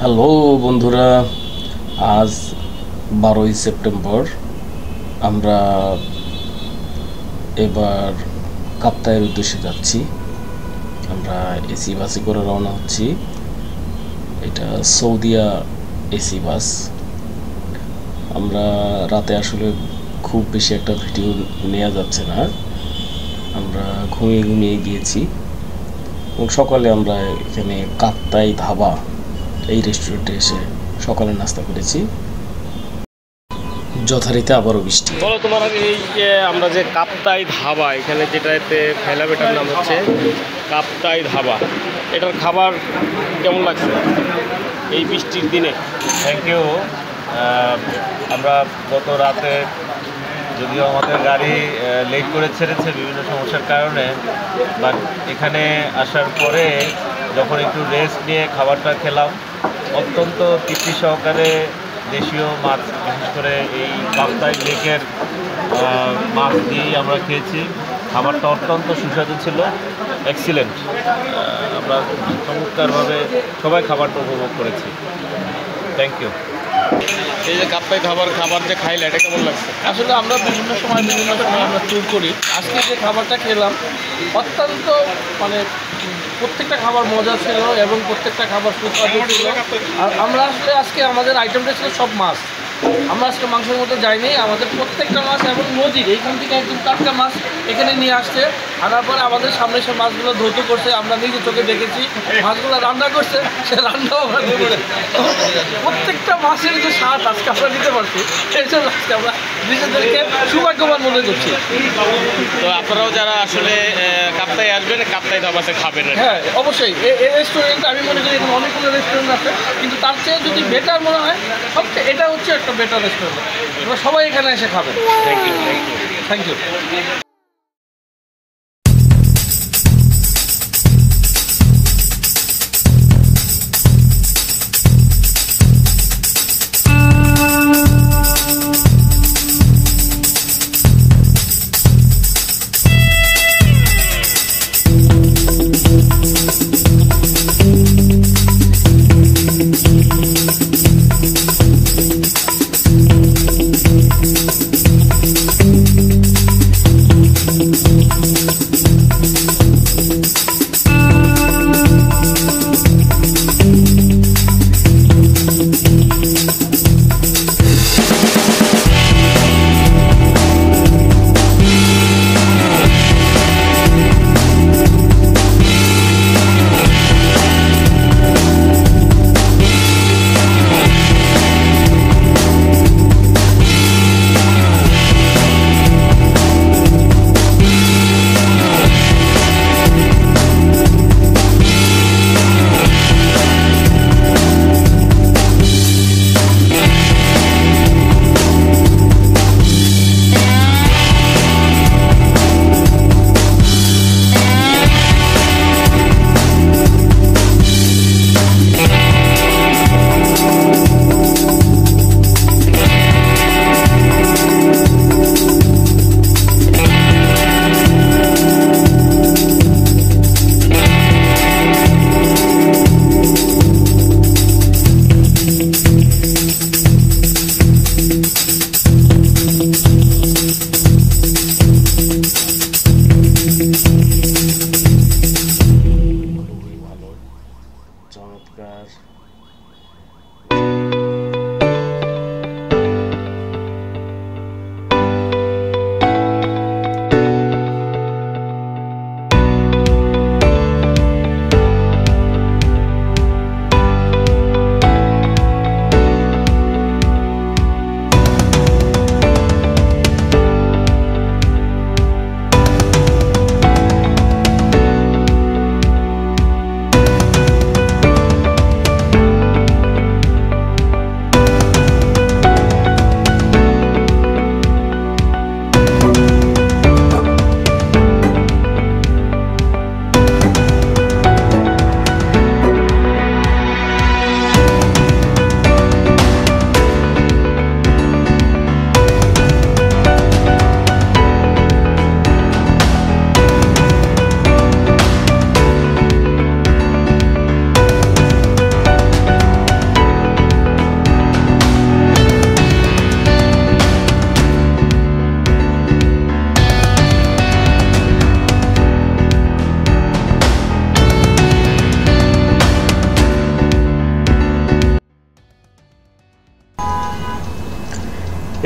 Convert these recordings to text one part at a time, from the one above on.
Hello বন্ধুরা, আজ 12ই September. আমরা এবার কাপ্তাইয়ের উদ্দেশ্যে যাচ্ছি। আমরা এসি বাসে করে রওনা হচ্ছি। এটা সৌদিয়া এসি বাস। আমরা রাতে আসলে খুব বেশি একটা ভিডিও নেওয়া যাচ্ছে না, আমরা ঘুমিয়ে গিয়েছি এবং সকালে আমরা এখানে কাপ্তাই ধাবা এই রেস্টুরেন্টে এসে সকালে নাস্তা করেছি। যথারীতি আবারও বৃষ্টি। বলো তোমার এই যে আমরা যে কাপ্তাই ধাবা, এখানে যেটাতে ফেলাম, এটার নাম হচ্ছে কাপ্তাই ধাবা। এটার খাবার কেমন লাগছে এই বৃষ্টির দিনে? Thank you. আমরা গত রাতে, যদিও আমাদের গাড়ি লেট করে ছেড়েছে বিভিন্ন সমস্যার কারণে, বাট এখানে আসার পরে যখন একটু রেস্ট নিয়ে খাবারটা খেলাম, অত্যন্ত তৃপ্তি সহকারে দেশীয় মাছ, বিশেষ করে এই কাপ্তাই লেকের মাছ দিয়েই আমরা খেয়েছি। খাবারটা অত্যন্ত সুস্বাদু ছিল, এক্সিলেন্ট। আমরা চমৎকারভাবে সবাই খাবারটা উপভোগ করেছি। Thank you. এই যে কাপ্তাই ধাবার খাবার যে খাইলে, এটা কেমন লাগছে? আসলে আমরা বিভিন্ন সময় আমরা ট্যুর করি। আজকে যে খাবারটা খেলাম অত্যন্ত প্রত্যেকটা খাবার মজা ছিল এবং প্রত্যেকটা খাবার সুস্বাদু ছিল। আর আমরা আসলে আজকে আমাদের আইটেমটা ছিল সব মাছ। আমরা আজকে মাংসের মধ্যে যাইনি, আমাদের প্রত্যেকটা মাছ এবং নদীর এইখান থেকে একদম টাটকা মাছ এখানে নিয়ে আসছে। আনার পরে আমাদের সামনে সে মাছগুলো ধৌত করছে, আমরা নিজে চোখে দেখেছি। মাছগুলো রান্না করছে, সে রান্নাও আমরা দেখেছি। প্রত্যেকটা মাছের যে স্বাদ আজকে আমরা নিতে পারছি, সেই জন্য আজকে আমরা নিজেদেরকে সৌভাগ্যবান মনে করছি। তো আপনারাও যারা আসলে কাপ্তাই আসবেন, কাপ্তাই ধাবাতে খাবেন। হ্যাঁ, অবশ্যই। এই রেস্টুরেন্ট আমি মনে করি এখানে অনেকগুলো রেস্টুরেন্ট আছে, কিন্তু তার চেয়ে যদি বেটার মনে হয় সবচেয়ে এটা হচ্ছে একটা বেটার রেস্টুরেন্ট। আমরা সবাই এখানে এসে খাবেন। Thank you. Thank you.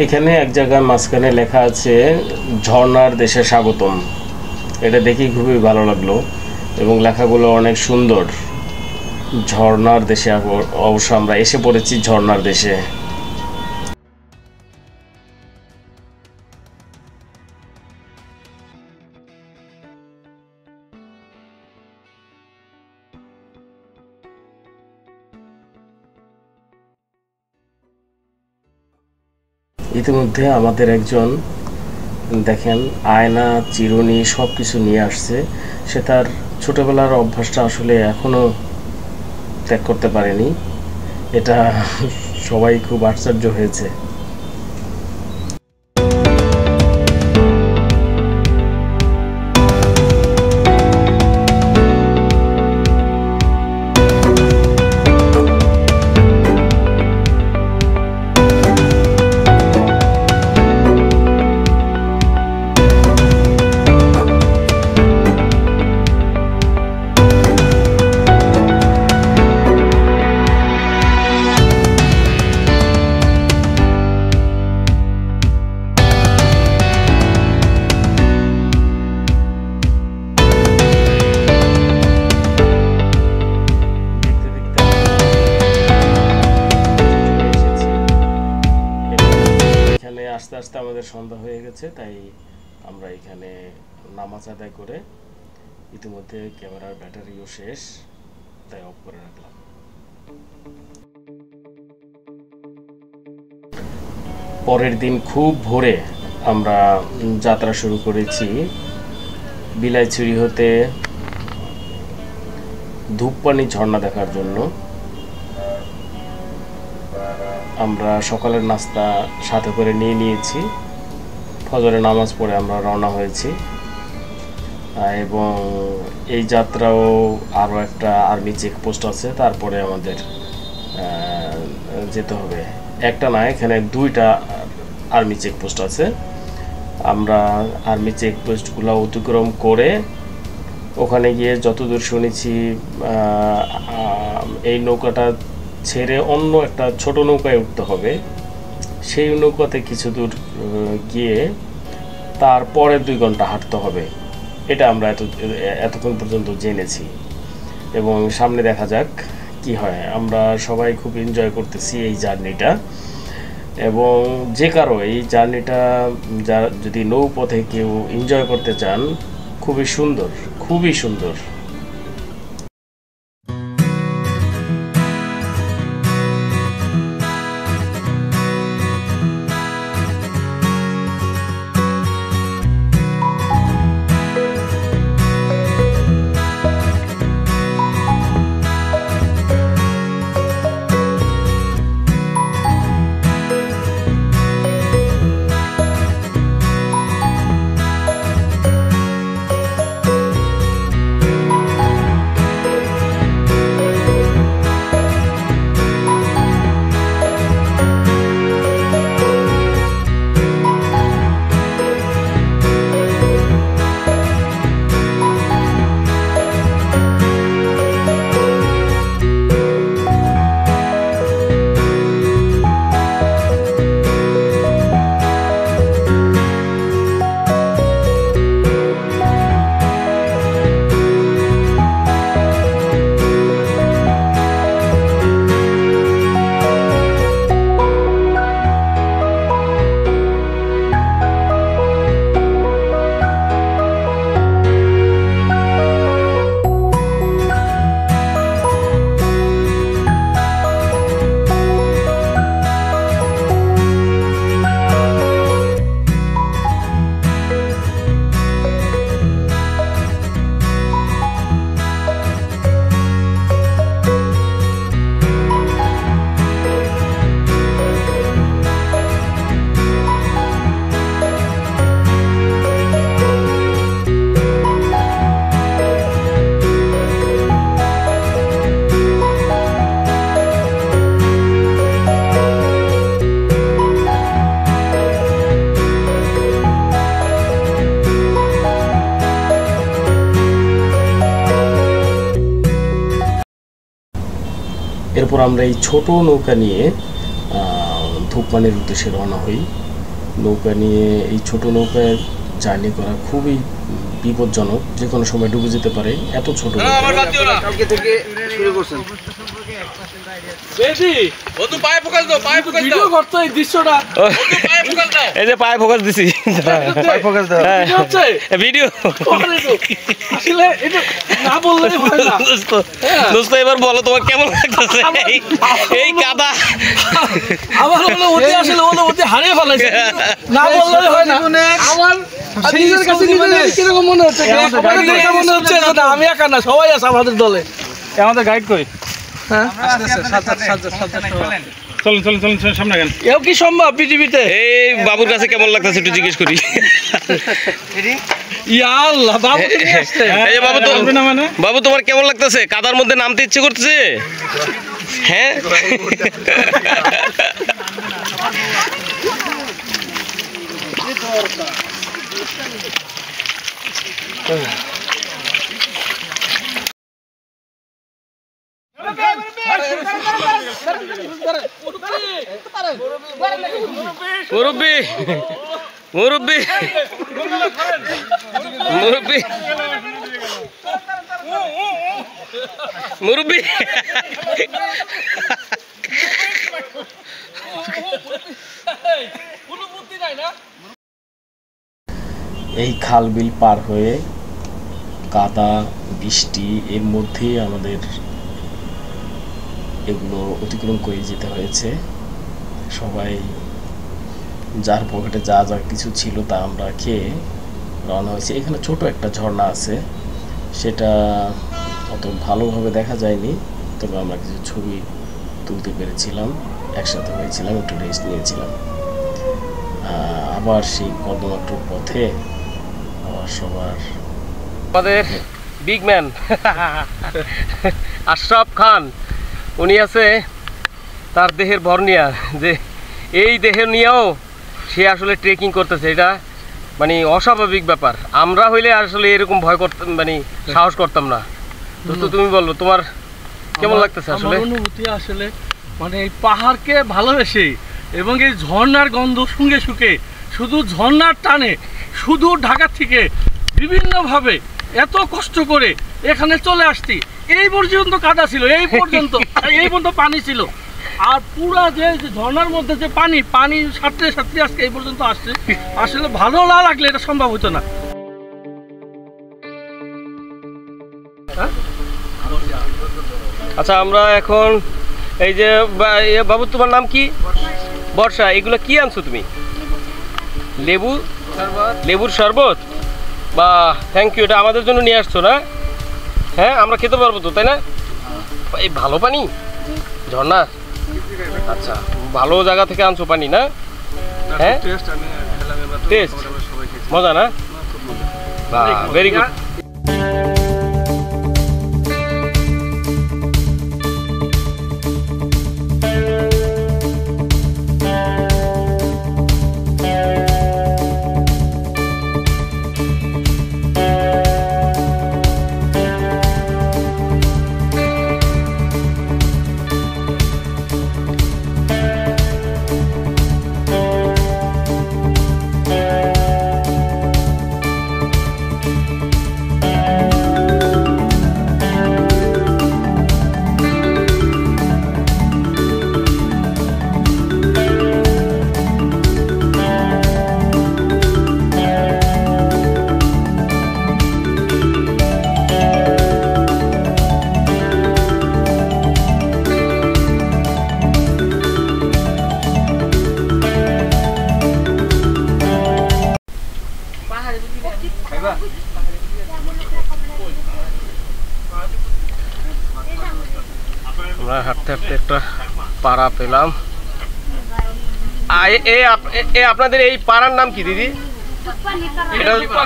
এখানে এক জায়গায় মাঝখানে লেখা আছে ঝর্ণার দেশে স্বাগতম। এটা দেখি খুবই ভালো লাগলো এবং লেখাগুলো অনেক সুন্দর। ঝর্ণার দেশে, অবশ্য আমরা এসে পড়েছি ঝর্ণার দেশে। ইতিমধ্যে আমাদের একজন দেখেন আয়না, চিরুনি সব কিছু নিয়ে আসছে। সে তার ছোটবেলার অভ্যাসটা আসলে এখনো ত্যাগ করতে পারেনি। এটা সবাই খুব আশ্চর্য হয়েছে। আস্তে আস্তে আমাদের সন্ধ্যা হয়ে গেছে, তাই আমরা এখানে নামাজ আদায় করে ইতিমধ্যে ক্যামেরার ব্যাটারিও শেষ, তাই অফ করে রাখলাম। পরের দিন খুব ভোরে আমরা যাত্রা শুরু করেছি বিলাইছড়ি হতে ধূপপানি ঝর্ণা দেখার জন্য। আমরা সকালের নাস্তা সাথে করে নিয়ে নিয়েছি, ফজরের নামাজ পড়ে আমরা রওনা হয়েছি। এবং এই যাত্রাও আরও একটা আর্মি চেকপোস্ট আছে, তারপরে আমাদের যেতে হবে। একটা না, এখানে 2টা আর্মি চেকপোস্ট আছে। আমরা আর্মি চেকপোস্টগুলো অতিক্রম করে ওখানে গিয়ে যতদূর শুনেছি এই নৌকাটা ছেড়ে অন্য একটা ছোট নৌকায় উঠতে হবে। সেই নৌকাতে কিছু দূর গিয়ে তারপরে 2 ঘন্টা হাঁটতে হবে। এটা আমরা এতক্ষণ পর্যন্ত জেনেছি এবং সামনে দেখা যাক কি হয়। আমরা সবাই খুব এনজয় করতেছি এই জার্নিটা, এবং যে কারো এই জার্নিটা যদি নৌপথে কেউ এনজয় করতে চান, খুবই সুন্দর, খুবই সুন্দর। এরপর আমরা এই ছোট নৌকা নিয়ে ধূপপানির উদ্দেশ্যে রওনা হই। নৌকা নিয়ে এই ছোট নৌকায় জার্নি করা খুবই বিপজ্জনক, যে কোনো সময় ডুবে যেতে পারে। এত ছোট কালকে থেকে শুরু করছেন এই যে পায়ে ফোকাস দিছি, ভিডিও দোস্ত এবার বলো তোমার কেমন লাগতেছে এই কাদা? আমার হলো ওটি আসলে ওটি হারিয়ে ফেলাইছে, না বললে হয় না। আমার নিজের কাছে কিরকম মনে হচ্ছে, মনে হচ্ছে আমি একা না, সবাই আছে আমাদের দলে। আমাদের গাইড করি, হ্যাঁ চলুন চলুন চলুন সামনে গেল। এও কি সম্ভব পৃথিবীতে? এই বাবুর কাছে কেমন লাগতেছে একটু জিজ্ঞেস করি। ইয়াল্লাহ বাবু নিয়ে আসছে। এই বাবু তো বাবু তোমার কেমন লাগতেছে? কাদার মধ্যে নামতে ইচ্ছে করতেছে? হ্যাঁ মুরব্বি মুরব্বি মুরব্বি মুরব্বি এই খাল বিল পার হয়ে কাদা বৃষ্টি এর মধ্যেই আমাদের এগুলো অতিক্রম করে যেতে হয়েছে। সবাই যার পকেটে যা যা কিছু ছিল তা আমরা খেয়ে রওনা হয়েছে। এখানে ছোট একটা ঝর্ণা আছে, সেটা অত ভালোভাবে দেখা যায়নি, তবে আমরা কিছু ছবি তুলতে পেরেছিলাম, একসাথে হয়েছিলাম, একটু রেস্ট নিয়েছিলাম। আবার সেই কদমাট্টুর পথে আবার সবার আমাদের বিগ ম্যান আশরাফ খান, উনি আছে তার দেহের ভর নিয়ে, যে এই দেহের নিয়েও সে আসলে ট্রেকিং করতেছে। এটা মানে অস্বাভাবিক ব্যাপার। আমরা হইলে আসলে এরকম ভয় করতাম, মানে সাহস করতাম না। তো তুমি বলবো তোমার কেমন লাগতেছে? আসলে অনুভূতি আসলে মানে এই পাহাড়কে ভালোবেসে এবং এই ঝর্ণার গন্ধ শুঁকে শুঁকে, শুধু ঝর্ণার টানে, শুধু ঢাকা থেকে বিভিন্নভাবে এত কষ্ট করে এখানে চলে আসছি। এই পর্যন্ত কাদা ছিল, এই পর্যন্ত পানি ছিল, আর পুরা যে ঝর্ণার মধ্যে যে পানি সাঁতরে সাঁতরে আজকে এই পর্যন্ত আসছে। আসলে ভালো না লাগলে এটা সম্ভব হতো না। আচ্ছা, আমরা এখন এই যে বাবু তোমার নাম কি? বর্ষা। এগুলো কি আনছো তুমি? লেবুর শরবত। বা থ্যাংক ইউ, এটা আমাদের জন্য নিয়ে আসছো না? হ্যাঁ, আমরা খেতে পারবো তো, তাই না? এই ভালো পানি ঝর্ণা। আচ্ছা, ভালো জায়গা থেকে আনছো পানি না? হ্যাঁ, টেস্ট মজা না? বাহ, ভেরি গুড। আমরা হাঁটতে হাঁটতে একটা পাড়া পেলাম। আপনাদের এই পাড়ার নাম কি দিদি?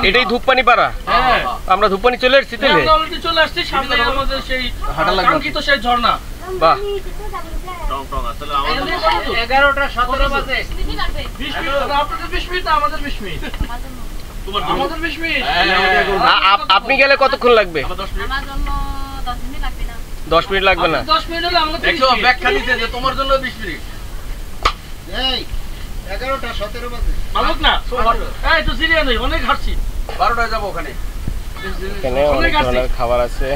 এটাই ধূপপানি পাড়া। আমরা ধূপপানি চলে এসেছি, চলে আসছি, সামনে আমাদের সেই কাঙ্ক্ষিত সেই ঝর্ণা। বাহ, 11:17 বাজে। 20 মিনিট আপনাদের, 20 মিনিট আমাদের, 20 মিনিট আমাদের, 20 মিনিট। আপনি গেলে কতক্ষণ লাগবে? আমার জন্য 10 মিনিট লাগবে না। 10 মিনিট লাগবে না? 10 মিনিট হলে আমাদের ব্যাখ্যা দিতে যে তোমার জন্য 20 মিনিট। মালুক না এই তো সিরিয়া নেই, অনেক হাঁটছি। 12টায় যাবো ওখানে। এখানে অনেক ধরনের খাবার আছে।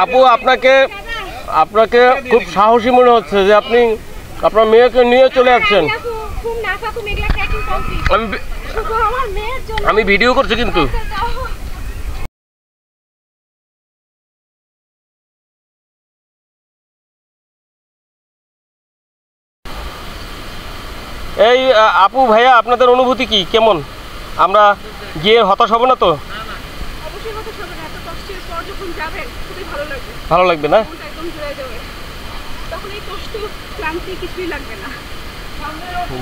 আপু আপনাকে আপনাকে খুব সাহসী মনে হচ্ছে যে আপনি আপনার মেয়েকে নিয়ে চলে আসছেন। আমি ভিডিও করছি কিন্তু। এই আপু ভাইয়া আপনাদের অনুভূতি কি, কেমন? আমরা গিয়ে হতাশ হব না তো? ভালো লাগবে না?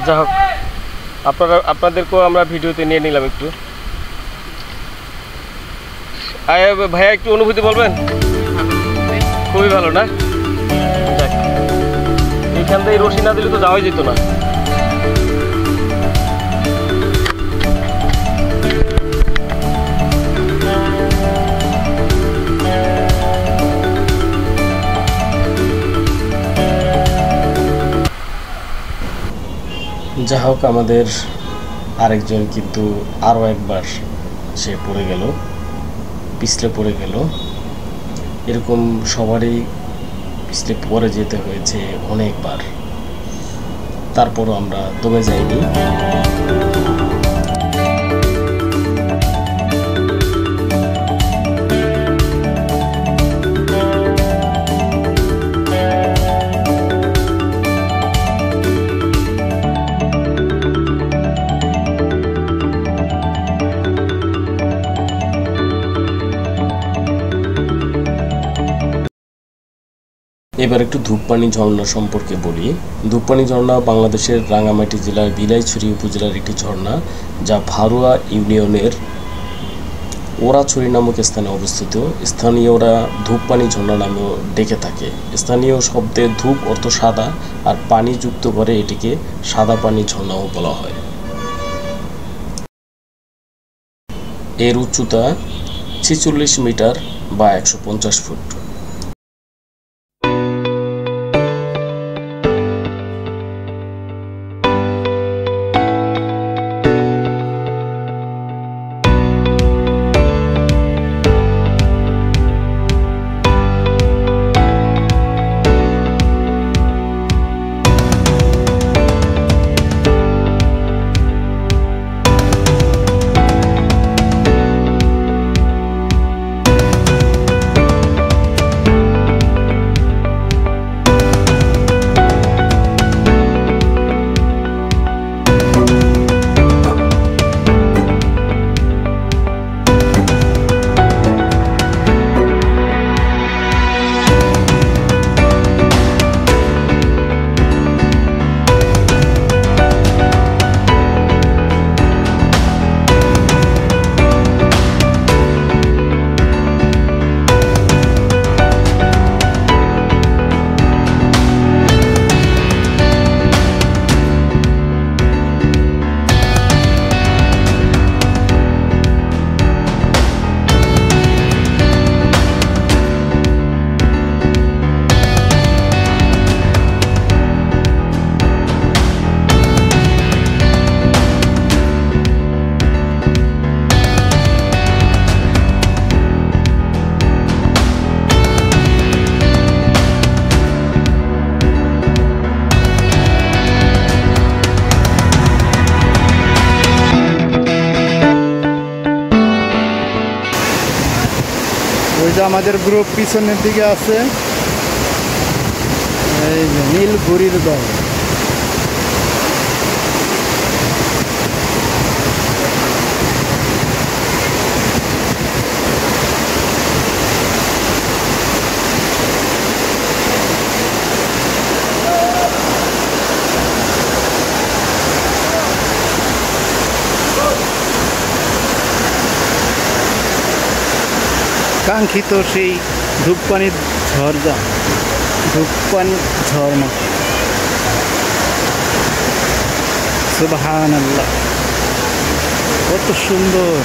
যাই হোক, আপনাদেরকেও আমরা ভিডিওতে নিয়ে নিলাম একটু। ভাইয়া একটু অনুভূতি বলবেন? খুবই ভালো না? যাক, এইখান থেকে রশি না দিলে তো যাওয়াই যেত না। যা হোক, আমাদের আরেকজন কিন্তু আরও একবার সে পড়ে গেল, পিছলে পড়ে গেল। এরকম সবারই পিছলে পড়ে যেতে হয়েছে অনেকবার, তারপরও আমরা দমে যাইনি। এবার একটু ধূপপানি ঝর্ণা সম্পর্কে বলি। ধূপপানি ঝর্ণা বাংলাদেশের রাঙ্গামাটি জেলার বিলাইছড়ি উপজেলার একটি ঝর্ণা, যা ভারুয়া ইউনিয়নের ওরাছড়ি নামক স্থানে অবস্থিত। স্থানীয়রা ধূপপানি ঝর্ণা নামেও ডেকে থাকে। স্থানীয় শব্দে ধূপ অর্থ সাদা, আর পানি যুক্ত করে এটিকে সাদা পানি ঝর্ণাও বলা হয়। এর উচ্চতা 46 মিটার বা 150 ফুট। ওই যে আমাদের গ্রুপ পিছনের দিকে আছে, এই যে নীল বুড়ির দল। কাঙ্ক্ষিত সেই ধূপপানির ঝর্ণা, ধূপপানি ঝর্ণা। সুবহানাল্লাহ, কত সুন্দর।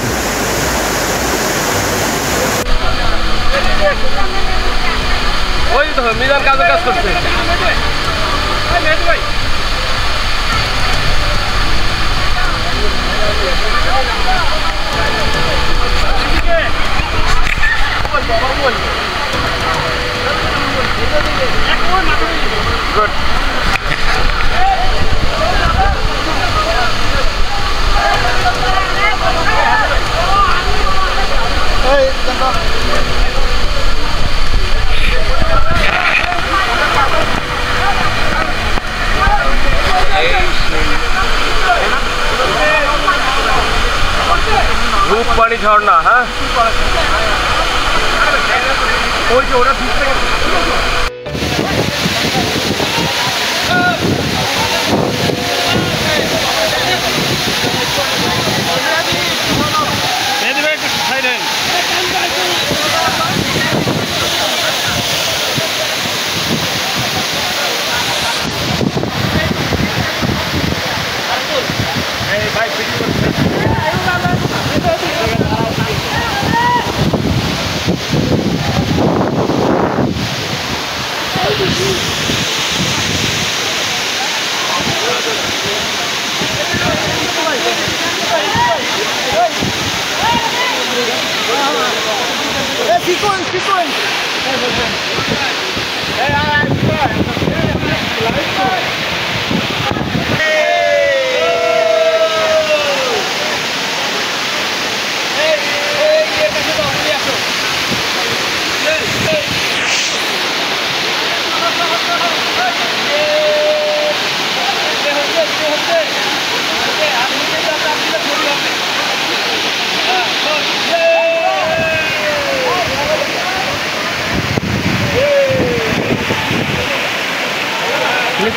ওই তো মিজান কাজের কাজ করছে। রূপবাণী ঝর্ণা, হ্যাঁ ওই যে ওরা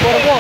করবো।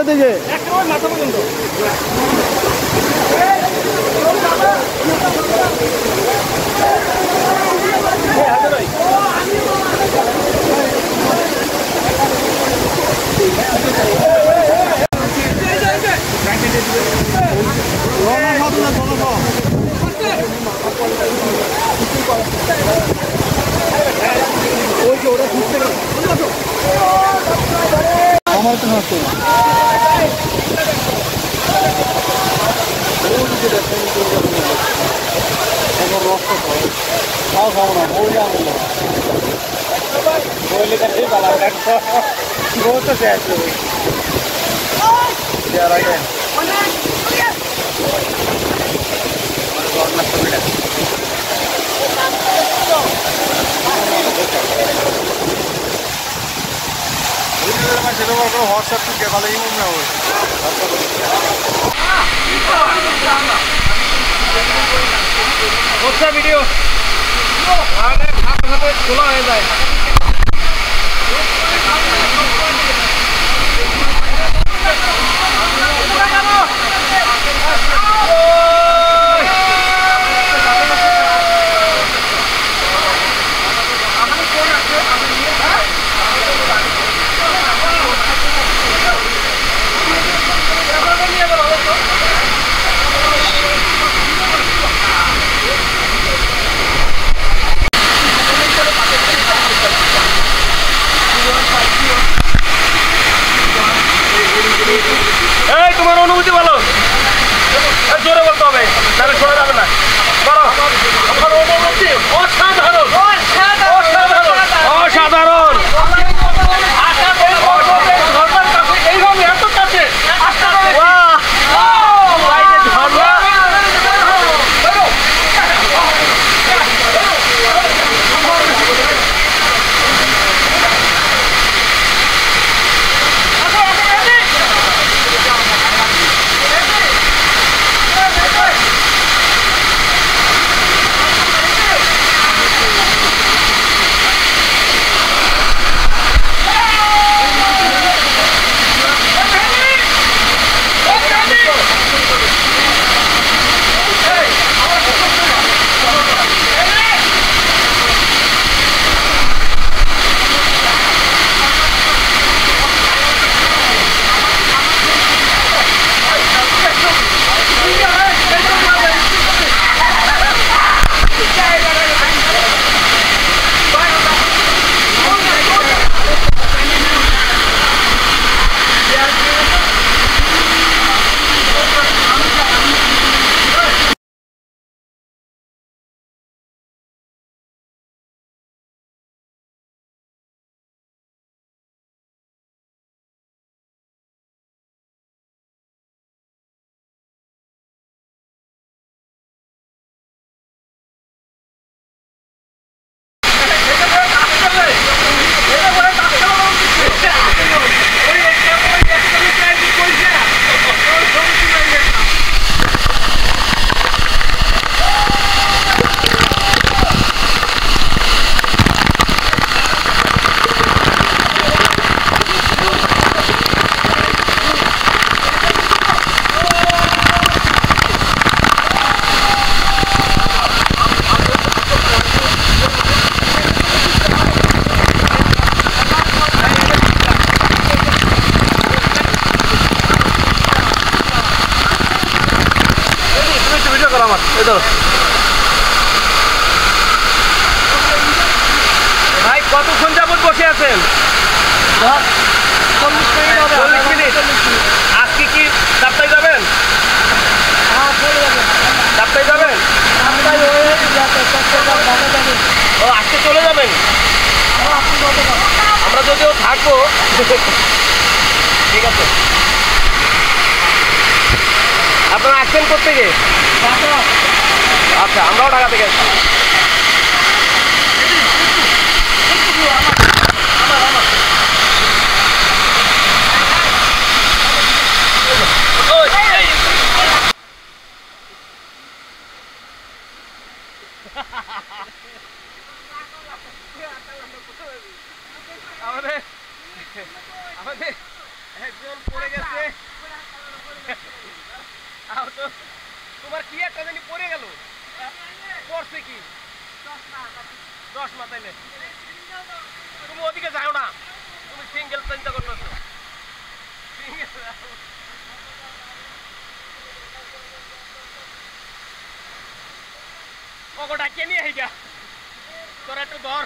দিকে মাথা পর্যন্ত আমার তো নষ্ট খাবো না বললে কাছে তো শেষ হোয়াটসঅ্যাপ থেকে ভালো ভিডিও খোলা হয়ে যায়। এই ধরো ভাই, কতক্ষণ যাবত বসে আছেন? 40 মিনিট। আজকে কি চারটায় যাবেন? চারটায় যাবেন? ও আজকে চলে যাবেন? আমরা যদিও থাকবো। ঠিক আছে। আপনারা আসছেন কোত্থেকে? আচ্ছা, আমরাও ঢাকা থেকে আসছি। আমাদের একজন পড়ে গেছে। তোমার কি একটা জানি পড়ে গেল, পড়ছে কি? চশমা। তাইলে তুমি ওদিকে যাও না, তুমি সিঙ্গেল চিন্তা করতেছো। ওটা কে নিয়ে আইগা তোরা একটু ধর।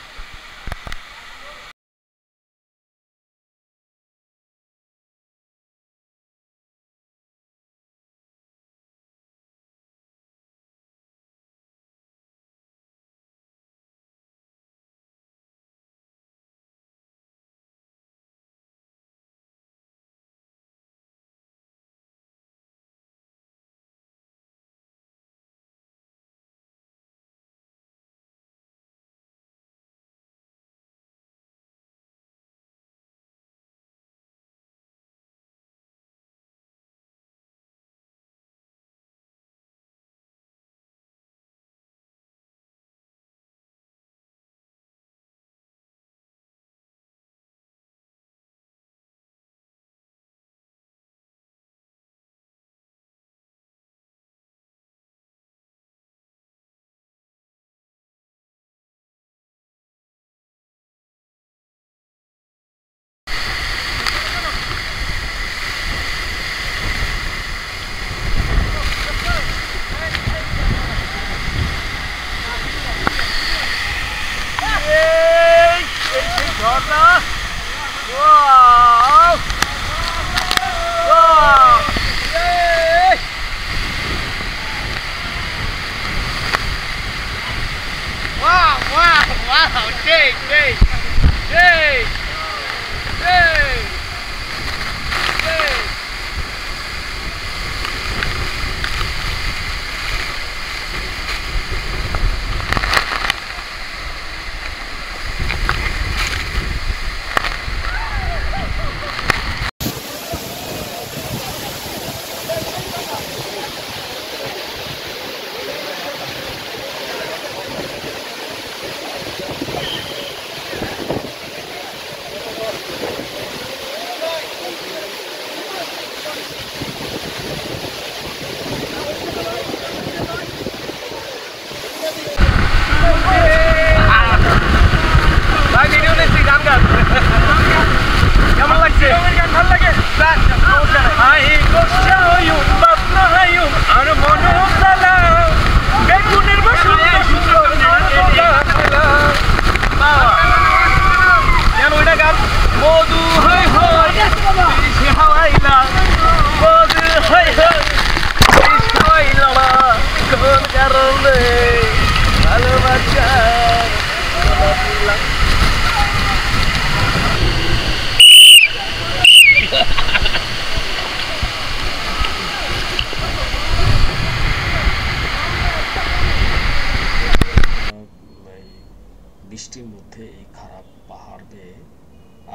বৃষ্টির মধ্যে এই খারাপ পাহাড় বেয়ে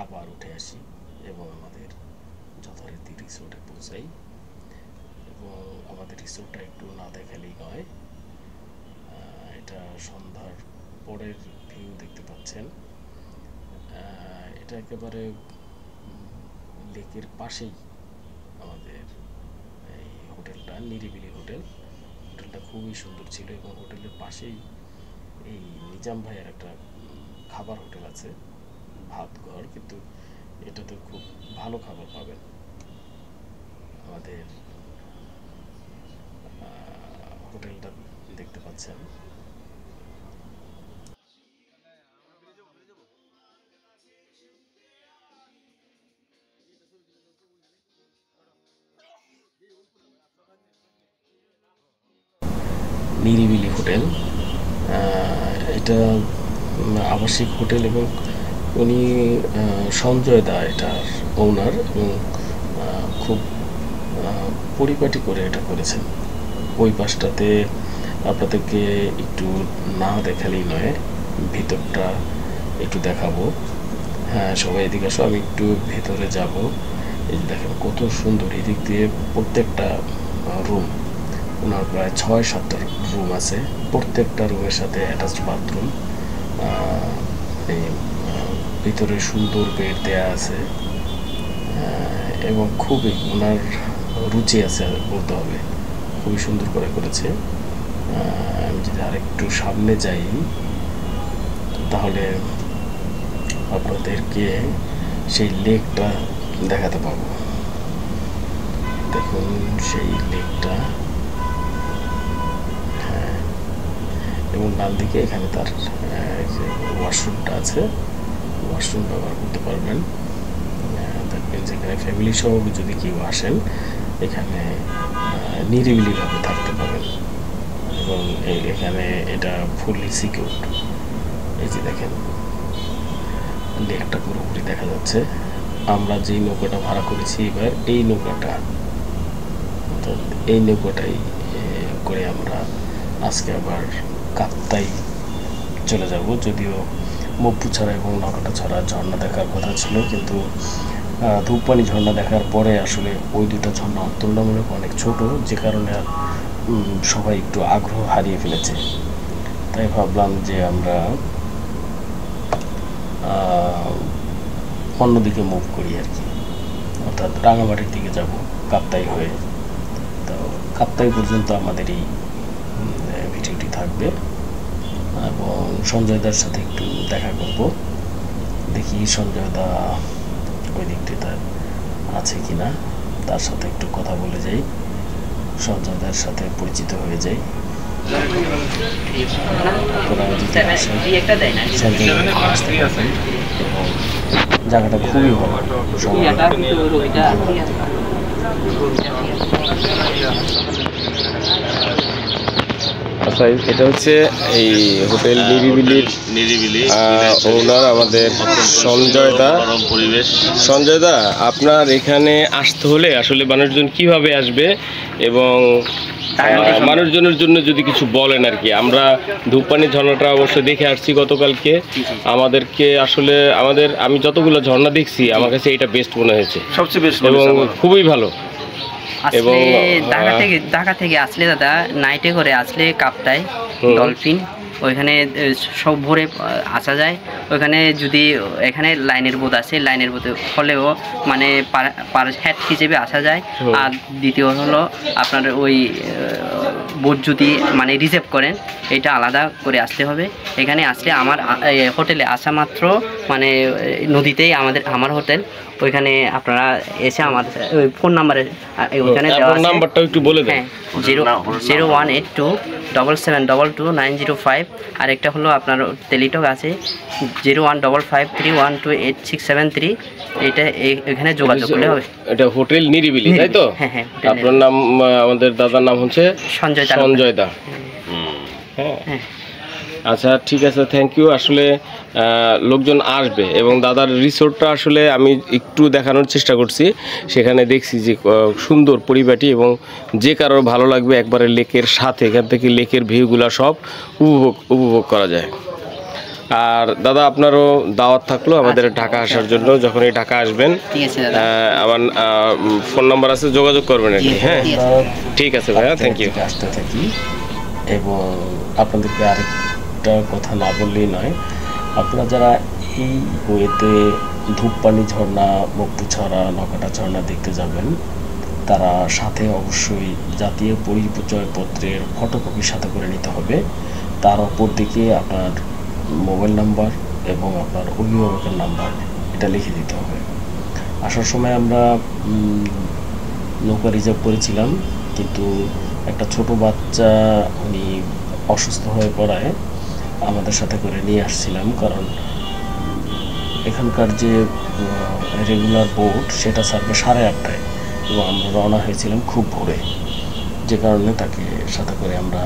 আবার উঠে আসি এবং আমাদের যথারীতি রিসোর্টে পৌঁছাই। এবং আমাদের রিসোর্টটা একটু না দেখালেই নয়। এটা সন্ধ্যার পরের ভিউ দেখতে পাচ্ছেন। এটা একেবারে লেকের পাশেই আমাদের এই হোটেলটা, নিরিবিলি হোটেল। হোটেলটা খুবই সুন্দর ছিল এবং হোটেলের পাশেই এই নিজাম ভাইয়ের একটা খাবার হোটেল আছে, ভাত ঘর, কিন্তু এটাতে খুব ভালো খাবার পাবেন। আমাদের হোটেলটা দেখতে পাচ্ছেন। নিরিবিলি হোটেল, এটা আবাসিক হোটেল এবং উনি সঞ্জয় দা এটার ওনার, এবং খুব পরিপাটি করে এটা করেছেন। ওই পাশটাতে আপনাদেরকে একটু না দেখালেই নয়, ভিতরটা একটু দেখাবো। হ্যাঁ, সবাই এদিকে আসো, আমি একটু ভেতরে যাব। এই যে দেখেন কত সুন্দর, এদিক দিয়ে প্রত্যেকটা রুম, ওনার প্রায় 6-7টা রুম আছে, প্রত্যেকটা রুমের সাথে অ্যাটাচড বাথরুম। এই ভিতরে সুন্দর বেড দেয়া আছে, এবং খুবই ওনার রুচি আছে বলতে হবে, খুবই সুন্দর করে করেছে। আমি যদি আরেকটু সামনে যাই তাহলে আপনাদেরকে সেই লেকটা দেখাতে পাবো। দেখুন সেই লেকটা, হ্যাঁ, এবং ডান দিকে এখানে তার যে ওয়াশরুমটা আছে, ওয়াশরুম ব্যবহার করতে পারবেন। দেখবেন যেখানে ফ্যামিলি সহ যদি কেউ আসেন এখানে নিরিবিলিভাবে থাকতে পারেন, এবং এখানে এটা ফুললি সিকিউরড। এই যে দেখেন লেকটা পুরোপুরি দেখা যাচ্ছে। আমরা যেই নৌকাটা ভাড়া করেছি এবার, এই নৌকাটা, অর্থাৎ এই নৌকাটাই করে আমরা আজকে আবার কাপ্তাই চলে যাব। যদিও মপুছাড়া এবং নকাটাছড়া ঝর্ণা দেখার কথা ছিল, কিন্তু ধূপপানি ঝর্ণা দেখার পরে আসলে ওই দুটো ঝর্ণা তুলনামূলক অনেক ছোট, যে কারণে সবাই একটু আগ্রহ হারিয়ে ফেলেছে। তাই ভাবলাম যে আমরা অন্যদিকে মুভ করি আর কি, অর্থাৎ রাঙামাটির দিকে যাব কাপ্তাই হয়ে। তো কাপ্তাই পর্যন্ত আমাদের এই ভিডিওটি থাকবে, এবং সঞ্জয়দার সাথে একটু দেখা করব। দেখি সঞ্জয়দা ওই দিকটি তার আছে কিনা, তার সাথে একটু কথা বলে যাই, সঞ্জয়দার সাথে পরিচিত হয়ে যাই। এবং জায়গাটা খুবই ভালো, আচ্ছা, এটা হচ্ছে এই হোটেল নিরিবিলি ওনার আমাদের সঞ্জয় দা। পরিবেশ। সঞ্জয় দা, আপনার এখানে আসতে হলে আসলে মানুষজন কিভাবে আসবে এবং মানুষজনের জন্য যদি কিছু বলেন আর কি। আমরা ধূপপানি ঝর্ণাটা অবশ্যই দেখে আসছি গতকালকে, আমাদেরকে আসলে আমি যতগুলো ঝর্ণা দেখছি আমার কাছে এটা বেস্ট মনে হয়েছে, সবচেয়ে বেস্ট এবং খুবই ভালো। এবং ঢাকা থেকে আসলে দাদা নাইটে করে আসলে কাপ্তাই ডলফিন, ওইখানে সব ভোরে আসা যায়। ওইখানে যদি এখানে লাইনের বোট আছে, লাইনের বোটে হলেও মানে পার হেড হিসেবে আসা যায়। আর দ্বিতীয় হলো আপনার ওই বোট যদি মানে রিজার্ভ করেন, এটা আলাদা করে আসতে হবে। এখানে আসলে আমার হোটেলে আসা মাত্র মানে নদীতেই আমার হোটেল, ওইখানে আপনারা এসে আমার ওই ফোন নাম্বারে ওইখানে নাম্বারটা একটু বলে দেন। 01827722 আর একটা হলো আপনার টেলিটক আছে 0155312867 এটা এখানে যোগাযোগ করলে হবে। এটা হোটেল নিরিবিলি, তাই তো? হ্যাঁ হ্যাঁ। আপনার নাম, আমাদের দাদার নাম হচ্ছে সঞ্জয় দা। হ্যাঁ, আচ্ছা ঠিক আছে, থ্যাংক ইউ। আসলে লোকজন আসবে, এবং দাদার রিসোর্টটা আসলে আমি একটু দেখানোর চেষ্টা করছি। সেখানে দেখছি যে সুন্দর পরিপাটি, এবং যে কারোর ভালো লাগবে একবারে লেকের সাথে, এখান থেকে লেকের ভিউগুলো সব উপভোগ করা যায়। আর দাদা, আপনারও দাওয়াত থাকলো আমাদের ঢাকা আসার জন্য। যখনই ঢাকা আসবেন আমার ফোন নাম্বার আছে, যোগাযোগ করবেন আর কি। হ্যাঁ ঠিক আছে ভাইয়া, থ্যাংক ইউ। আসতে থাকি, এবং আপনাদেরকে আরেকটা কথা না বললেই নয়, আপনারা যারা এই ওয়েতে ধূপপানি ঝর্ণা, মপুছাড়া, নকাটা ঝর্ণা দেখতে যাবেন, তারা সাথে অবশ্যই জাতীয় পরিচয়পত্রের ফটোকপি সাথে করে নিতে হবে। তার অপর দিকে আপনার মোবাইল নাম্বার এবং আপনার অভিভাবকের নাম্বার এটা লিখে দিতে হবে। আসার সময় আমরা নৌকা রিজার্ভ করেছিলাম, কিন্তু একটা ছোট বাচ্চা উনি অসুস্থ হয়ে পড়ায় আমাদের সাথে করে নিয়ে আসছিলাম, কারণ এখানকার যে রেগুলার বোট সেটা ছাড়বে 8:30টায় এবং আমরা রওনা হয়েছিলাম খুব ভোরে, যে কারণে তাকে সাথে করে আমরা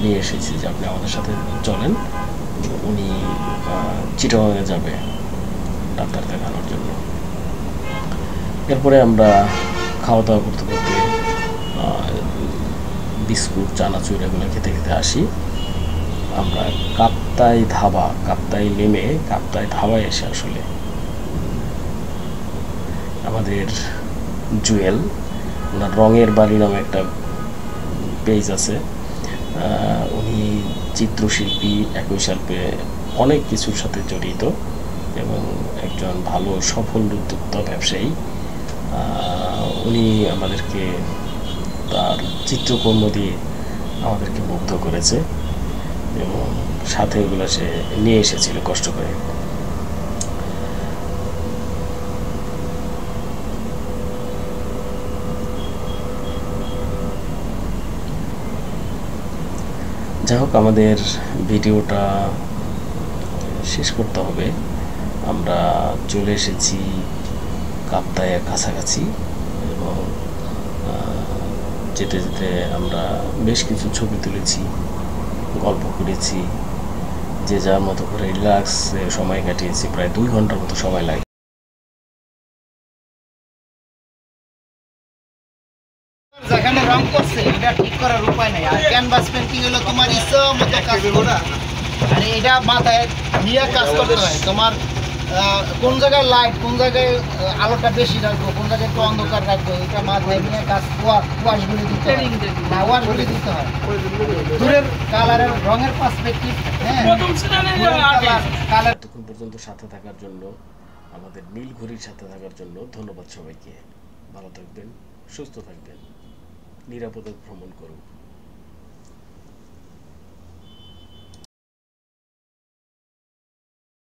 নিয়ে এসেছি যে আপনি আমাদের সাথে চলেন। উনি চিটাগাংয়ে যাবে ডাক্তার দেখানোর জন্য। এরপরে আমরা খাওয়া দাওয়া করতে করতে বিস্কুট চানাচুর এগুলো খেতে খেতে আসি। আমরা কাপ্তাই নেমে কাপ্তাই ধাবায় এসে আসলে আমাদের জুয়েল, ওনার রঙের বাড়ি নামে একটা পেজ আছে, উনি চিত্রশিল্পী, একই সাথে অনেক কিছুর সাথে জড়িত এবং একজন ভালো সফল উদ্যোক্তা ব্যবসায়ী। উনি আমাদেরকে তার চিত্রকর্ম দিয়ে আমাদেরকে মুগ্ধ করেছে এবং সাথে এগুলো সে নিয়ে এসেছিল কষ্ট করে। যাই হোক, আমাদের ভিডিওটা শেষ করতে হবে। আমরা চলে এসেছি কাপ্তাইয়ের কাছাকাছি এবং যেতে যেতে আমরা বেশ কিছু ছবি তুলেছি, গল্প করেছি, যে যার মতো করে রিল্যাক্সে সময় কাটিয়েছি। প্রায় 2 ঘন্টার মতো সময় লাগে। যেখানে রং করছে এটা ঠিক করার উপায় নেই। আর ক্যানভাস পেন্টিং হলো তোমার ইচ্ছা মতো কাজ করা, আর এটা মাথায় নিয়ে কাজ করতে হয়। তোমার কোন জায়গায় লাইট, কোন জায়গায় আলোটা বেশি রাখবো, কোন জায়গায় একটু অন্ধকার রাখবো, এটা মাথায় নিয়ে কাজ ওয়াশগুলি দিতে হয়। না, ওয়াশগুলি দিতে হয় দূরের কালারের রঙের পার্সপেক্টিভ। হ্যাঁ, এতক্ষণ পর্যন্ত সাথে থাকার জন্য, আমাদের নীল ঘড়ির সাথে থাকার জন্য ধন্যবাদ সবাইকে। ভালো থাকবেন, সুস্থ থাকবেন, নিরাপদে ভ্রমণ করুন।